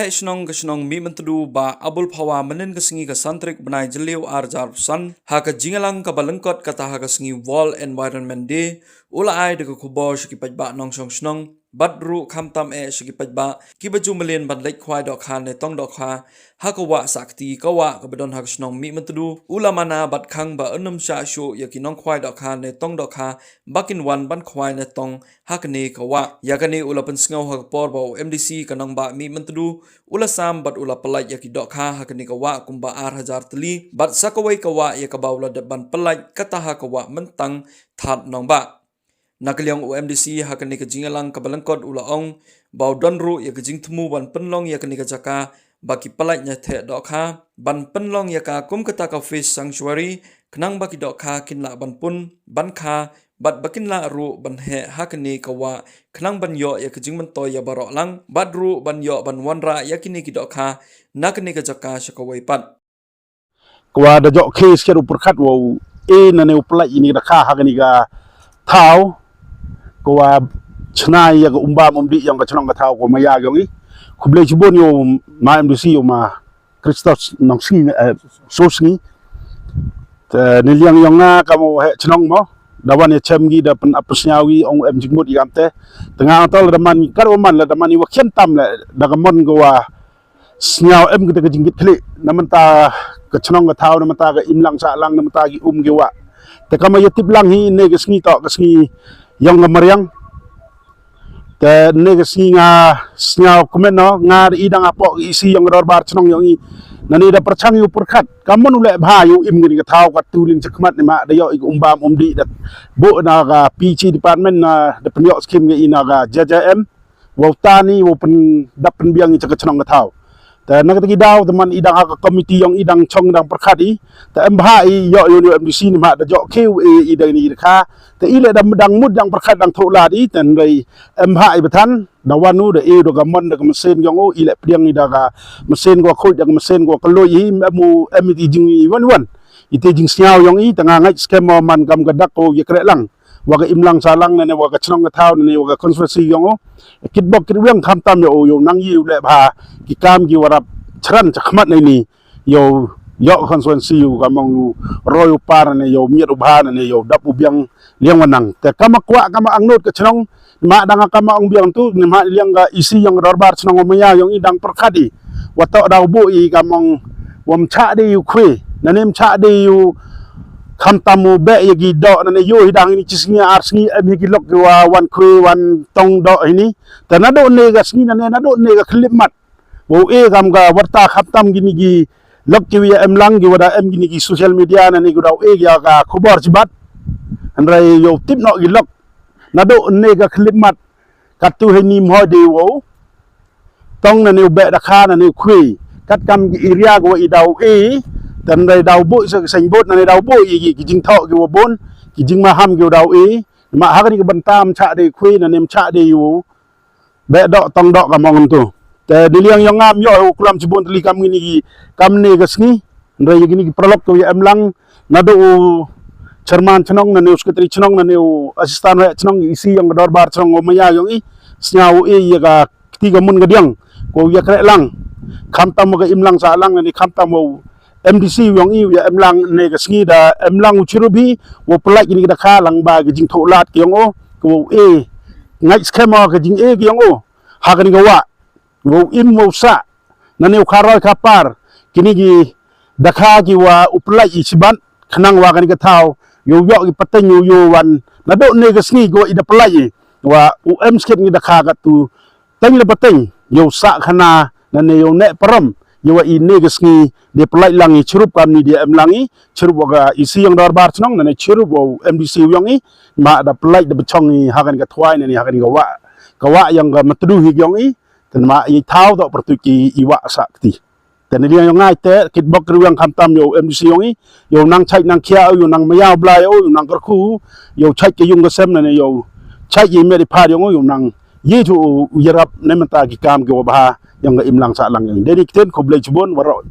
hai snong mi mentudu ba abul phawa menen kesengi ke santrik benai jeliu arjar san ha ke jingalang ka balengkot kata ha kesengi World Environment Day ula ai de kubo shiki pajba nong snong badru khamtam shiki pajba ki baju melen ban lek khwai dok khan ne tong dok kha ha ka wa sakti ka wa ka bedon ha snong mi mentudu ula mana bat khang ba anum sha shu yaki nong khwai dok khan ne tong dok kha bakin wan ban khwai ne tong ha ka ne ka wa yakane ula pen sngau ha por ba MDC kanong ba mi mentudu ula sam bat ula pelaj yaki dok kha ha ka ne ka wa kumba ar hajar teli bat sakawai ka wa ya ka ba ula de ban pelaj kata ha ka wa mentang that nong ba nakaliang UMDC ha ka ne ka jingalang ka balangkot ula ong bau donru ya ka jing thmu ban penlong ya ka ne ka jaka baki pelaj nya the dok kha ban penlong ya ka kum kata ka fish sanctuary knang baki dok kha kinla ban pun ban kha bat bakin la ru ban he hakni kawa knang ban yo ya kijing man to ya barok lang bat ru ban yo ban wanra yakini kidok kha nakni ka jaka shakawai pat kwa da jok case ke upur khat wo e na ne upla ini da kha hakni ga thau kwa chna ya ga umba mumdi yang ga chnong ga thau ko maya yongi khuble chibon yo ma MDC yo ma Christos nong si sosni ne liang yong na ka mo he chnong mo dawan ya cemgi da pen apesnyawi ong em jingmut igamte tengah tol daman karoman la daman wa khentam la daga mon gowa snyaw em gita jinggit thli namanta ka chnong ga thaw namanta ga imlang sa lang namanta gi gewa te kama yatip lang hi ne ga sngi to ga sngi yang ga maryang te ne ga sngi nga snyaw komen no nga idang apo isi yang dor bar chnong yang i nani da perchang yu perkhat kamon ule bha yu im gani ka thaw ka tuling chakmat ni ma da yo umbam umdi da bo na ga PG department na da penyo skim ge ina ga JJM wo tani wo pen da pen biang ni chakachnong ka thaw ta na ka daw teman idang ha committee yang idang chong dang perkhat i ta em bha i yo yu MDC ni ma da jo keu e idang ni kha ta ile da dang mud dang perkhat dang thola di tan rei em bha i bethan dawan nu da e do gamon da mesin yang o ile priang ni da ga mesin go khoi da mesin go kaloi hi mu emiti jing wan ite jing siaw yang i tanga ngai scam man gam gadak ko ye kre lang wa ga imlang salang ne wa ga chnong ga thaw ne wa ga conspiracy yang o kitbok kirwang kham tam yo nang yi le bha ki kam gi warap chran chakmat nei ni yo conspiracy yu gamong yu royu par ne yo miet ubha ne yo dap ubyang liang wanang te kamakwa kama angnut ka chnong ma dang kama ong biang tu ni ma liang ga isi yang dorbar chnong maya yang idang perkhadi wato daw bu i gamong wam cha de yu khwe nanem cha de yu kham tamu be yagi do nane yo hidang ni chisngi arsngi ami gi lok wa wan khwe wan tong do ini tanado ne ga sngi nane nado ne ga khlimat wo e gam ga warta kham tam gini gi lok ki wi em lang gi wada em gini gi social media nane gu daw e ga ga khobor jibat andrai yo tip no gi lok nado ne ga khlimat katu heni mo de wo tong nane be da kha nane khwe kat kam gi area go i daw e dan dai daw bo sa sing bot nane daw bo i gi jing tho gi wo bon gi jing ma ham gi daw e ma ha ni ga bantam cha de khwe nane cha de yu be do tong do ka mong tu te diliang yang ngam yo kulam cibon teli kam ni gi kam ne ga sngi ndai gi ni prolog to em lang nado Chairman chnong na news sekretari chnong na new asistan wa chnong isi yang dor bar chnong maya yang i snyaw e ya ga tiga mun ga diang ko ya kre lang kham tam ga imlang sa lang ni kham tam wo MDC yang i ya emlang ne ga sngi da emlang uchirubi wo plak ni da kha lang ba ga jing tholat ki yang o ko e ngai skema ga jing e ki yang o ha ga ni ga wa wo im wo sa na new kharoi kapar kini gi da kha gi wa uplai i siban khnang wa ga ni ga thaw yo yo pateng yo wan nado ne ga sngi go ida plai wa UM skit ni da kha ga tu teng le pateng yo sa khana na ne yo ne param yo i ne ga sngi de plai lang i churup kam ni de em lang i churup ga isi yang dor bar chnong na ne churup wo MDC yang i ma da plai de bchong i ha ga ga thwai ne ni ha ga ga wa yang ga matdu hi yang i tan ma i thau do pertuki i wa sa ti dan dia yang ngai te kitbok ruang khamtam yo MDC yong i yo nang chai nang khia yo nang maya blai yo nang karkhu yo chai ke yung ga sem na yo chai yi me ri pha yo nang ye thu yarap ne mata ki kam ge ba yang ga imlang sa lang yo deni ten khoblai chbon waro